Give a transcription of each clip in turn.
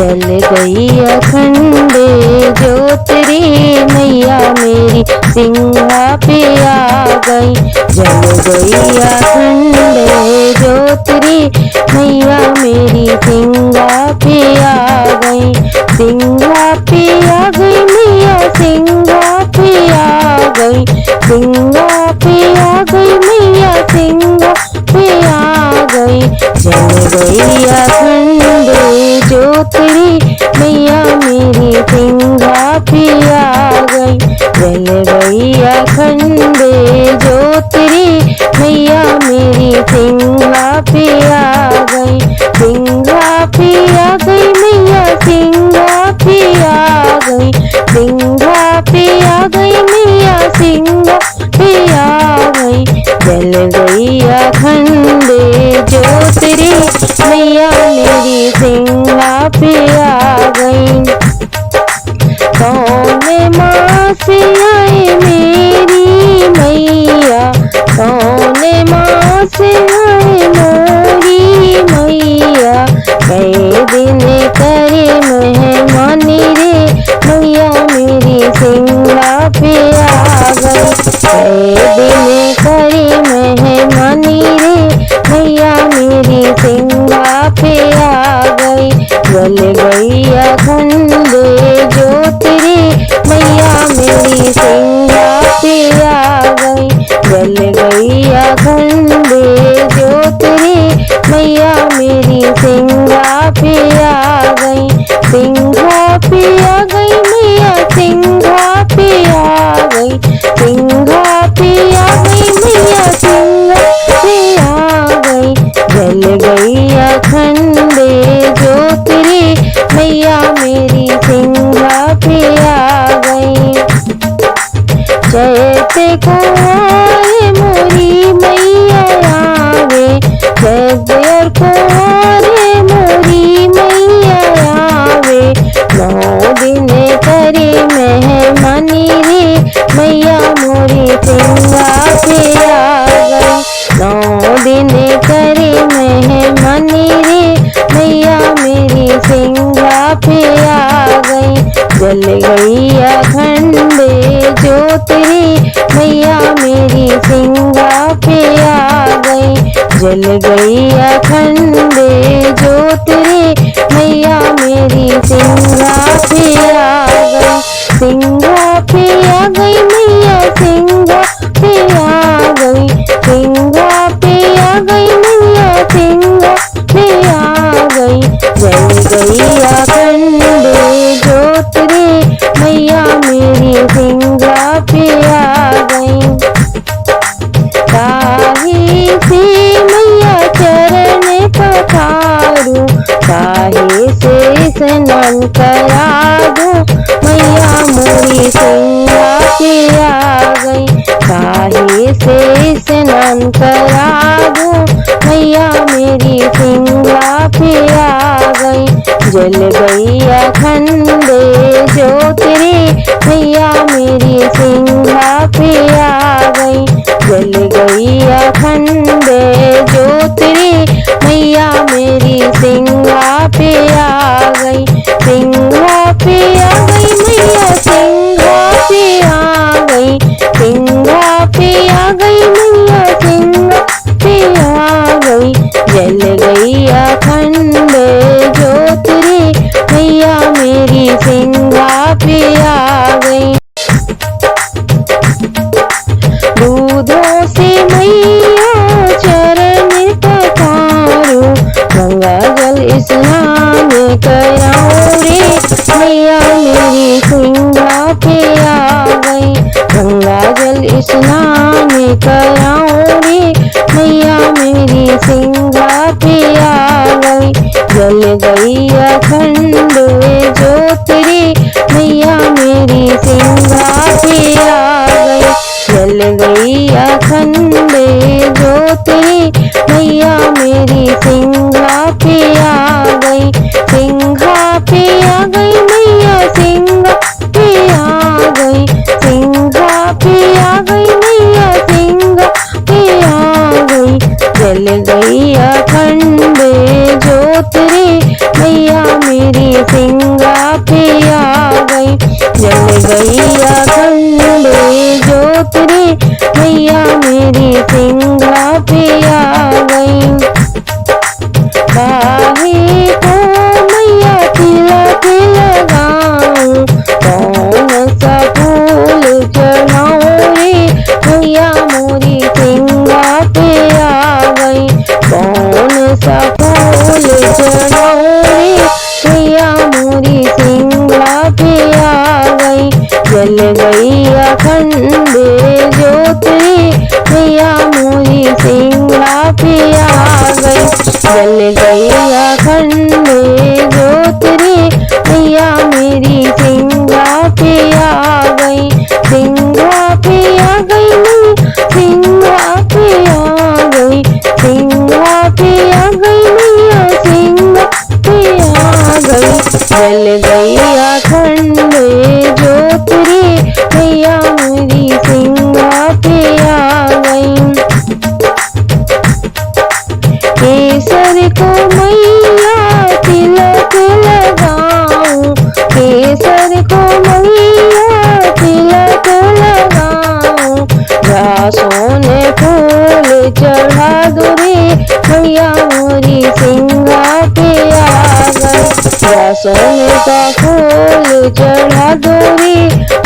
जल गई अखंड ज्योत रे मैया मेरी सिंघा पे आ गई। जल गई अखंड ज्योत रे मैया मेरी सिंघा पे आ गई। सिंघा पे आ गई मैया सिंघा पे आ गई। सिंघा पे आ गई मैया सिंघा पे आ गई। जल गई अखंड ज्योत रे मैया मेरी सिंघा पे आ गई। जल गई अखंड ज्योत रे मैया मेरी सिंघा पे आ गई। सिंघा पे आ गई मैया सिंघा पे आ गई। सिंघा पे आ गई मैया सिंघा पे आ गई। जल गई अखंड ज्योत रे मैया मेरी सिंघा पे आ गई। कौन माँ से आए मेरी मैया कौन माँ से आए मोरी मैया। कई दिन करे मेहमानी रे मैया मेरी सिंघा पे आ गई। कई दिन करे मेहमानी रे मैया मेरी सिंघा पे आ गई। जल गई अखंड ज्योत रे मैया मेरी सिंघा पे आ गई। जल गई अखंड ज्योत रे मैया मेरी सिंघा पे आ गई। सिंघा पे आ गई मैया सिंघा पे आ गई। सिंघा पे आ गई मैया सिंघा पे आ गई। जल गई अखंड ज्योत रे मैया मेरी सिंघा पे आ गई। चैत कुंवार मोरी मैया आवे। चैत और कुंवार मोरी मैया आवे। 9 दिन करे मेहमानी रे मैया मोरी सिंघा पे आ गई। 9 दिन करे मेहमानी रे मैया मेरी सिंघा पे आ गई। जल गई अखंड ज्योत रे मैया मेरी सिंघा पे आ गई। जल गई अखंड ज्योत रे मैया मेरी सिंघा पे आ गई। सिंघा पे आ गई मैया सिंघा पे आ गई। सिंघा पे आ गई मैया सिंघा पे आ गई। जल गई अखंड ज्योत रे मैया मेरी सिंघा पे आ गई। काहे से मैया चरण पखारूं काहे से स्नान करा दूं मैया मोरी सिंघा पे आ गई। काहे से स्नान करा दूं मैया मेरी सिंघा पे आ गई। जल गई अखंड ज्योत रे मैया मेरी सिंघा पे आ गई। जल गई अखंड ज्योत रे मैया मेरी सिंघा पे आ गई। सिंघा पे आ गई मैया सिंघा पे आ गई। सिंघा पे आ गई मैया सिंघा पे आ गई। जल गई अखंड ज्योत रे मैया मेरी सिंघा पे आ गई। दूधों से मैया चरण पखारूं गंगा जल स्नान कराऊं रे मैया मेरी सिंघा पे आ गई। गंगा जल स्नान कराऊं रे मैया मेरी सिंघा पे आ गई। जल गई अखंड ज्योत रे मैया मेरी सिंघा पे आ गई। जल गई अखंड ज्योत रे मैया मेरी सिंघा पे आ गई। सिंघा पे आ गई मैया सिंघा पे आ गई। सिंघा पे आ गई मैया सिंघा पे आ गई। जल गई अखंड ज्योत रे मैया मेरी गई, जल गई अखंड ज्योत रे, मैया मेरी सिंगा पे आ गई। केसर को मैया तिलक लगाऊं, केसर को मैया तिलक लगाऊं, सोने फूल चढ़ा दो रे, मैया मोरी सिंगा पे आ गई। सोने का फूल चढ़ा दो रे,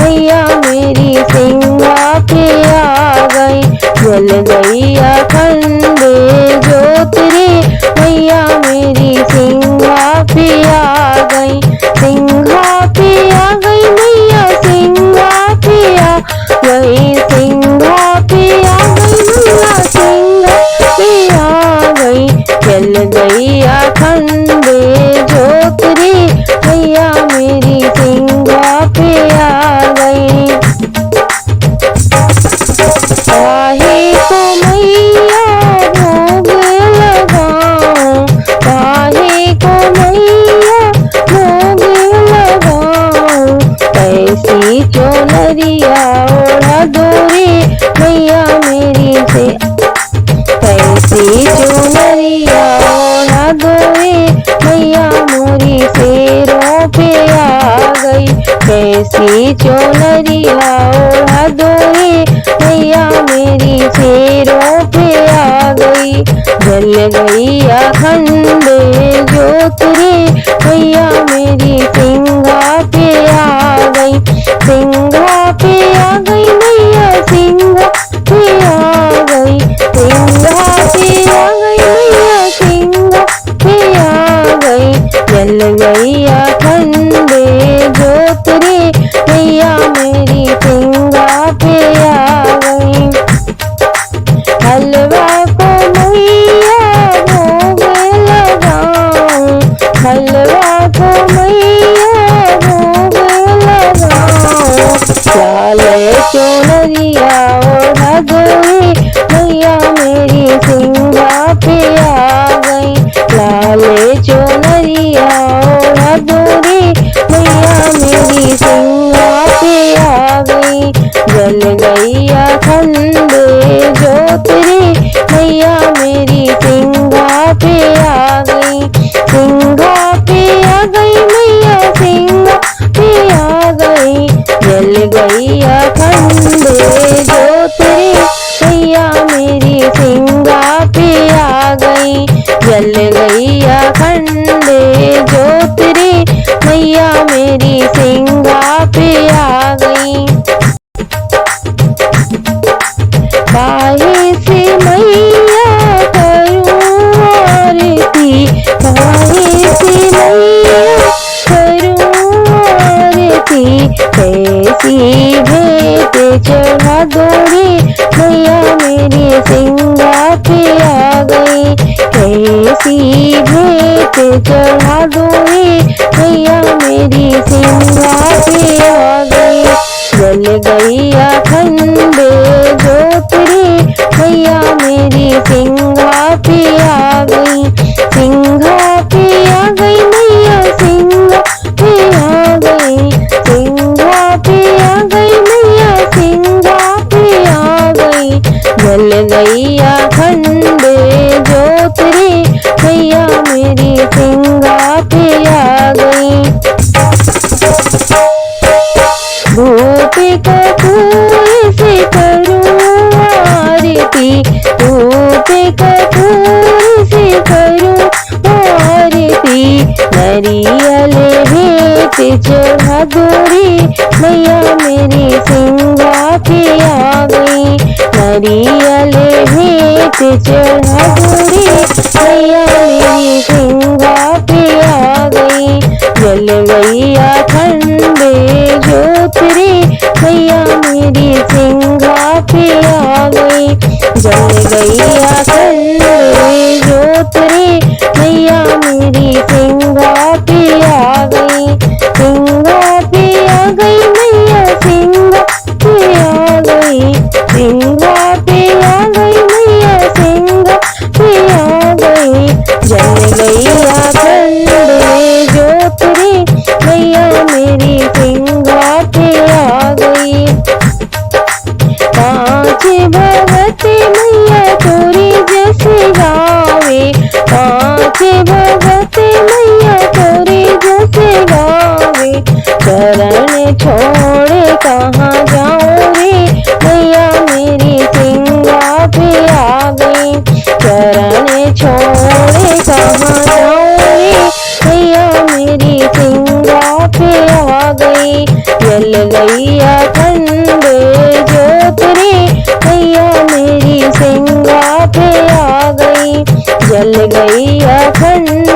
मैया मेरी सिंगा पे आ गई। जल गई अखंड ज्योत रे, मैया मेरी सिंगा पे आ गई। सिंगा पे आ गई मैया, सिंगा पे आ गई, सिंगा पे आ गई मैया, सिंगा पे आ गई। जल गई अखंड ज्योत रे, मैया मेरी सिंगा पे आ गई। काहे को मैया भोग लगाऊं, काहे को मैया भोग लगाऊं, कैसी चुनरिया ओढ़ा दो रे, मैया मेरी से कैसी चुनरिया ओढ़ा दो रे, मैया मोरी शेरों पे आ गई। कैसी चुनरिया ओढ़ा दो रे, मैया मेरी शेरों पे आ गई। जल गई अखंड ज्योत रे, मैया मेरी सिंगा पे आ गई। सिंगा पे आ गई मैया, सिंगा पे आ गई, सिंगा पे आ गई मैया, सिंगा पे आ गई। जल गई अखंड ज्योत रे, मैया मेरी सिंगा पे आ गई। हलवा को मैया भोग लगाऊं, हलवा को मैया भोग लगाऊं, लाल चुनरिया ओढ़ा दो रे, मैया मेरी सिंगा पे आ गई। लाल चुनरिया ओढ़ा दो रे, मैया मेरी सिंगा पे आ गई। जल गई अखंड ज्योत रे, मैया मेरी सिंगा पे आ गई। सिंगा पे आ गई मैया, सिंगा पे आ गई। जल गई अखंड ज्योत रे, मैया मेरी सिंगा पे आ गई। जल गई अखंड ज्योत रे, मैया मेरी सिंगा पे आ गई। काहे से मैया करूं आरती, काहे से मैया करूं आरती, कैसी भेंट चढ़ा दो रे, मैया मेरी सिंगा पे आ गई। कैसी भेंट चढ़ा दो रे, मैया मेरी सिंगा पे आ गई। जल गई अखंड ज्योत रे, मैया मेरी सिंगा पे आ गई। सिंगा पे आ गई मैया, सिंगा पे आ गई, सिंगा पे आ गई मैया, सिंगा पे आ गई। जल गई अखंड ज्योत रे, मैया मेरी सिंगा पे आ गई। धूप कपूर से करूं आरती, धूप कपूर से करूं आरती, नरियल भेंट चढ़ा दो रे, मैया मेरी सिंगा पे आ गई। नरियल भेंट चढ़ा दो रे, मैया मेरी सिंगा पे आ गई। जल गई अखंड ज्योत रे, मैया मेरी सिंगा पे आ गई। जल गई अखंड ज्योत रे, मैया मेरी सिंगा पे आ गई। सिंगा पे आ गई मैया, सिंगा पे आ गई, सिंगा पे आ गई मैया, सिंगा पे आ गई। जल गई अखंड ज्योत मेरी सिंगा पे आ गई। पाँच भगवती मैया तोरी जस गावे, पाँच भगवती मैया तोरी जस गावे। चरण छोड़ कहाँ जाऊँ रे मैया मेरी सिंगा पे आ गई। चरण छोड़ कहाँ जाऊँ रे मैया मेरी सिंगा पे आ गई। जल गई अखंड ज्योत रे मैया मेरी सिंगा पे आ गई। जल गई अखंड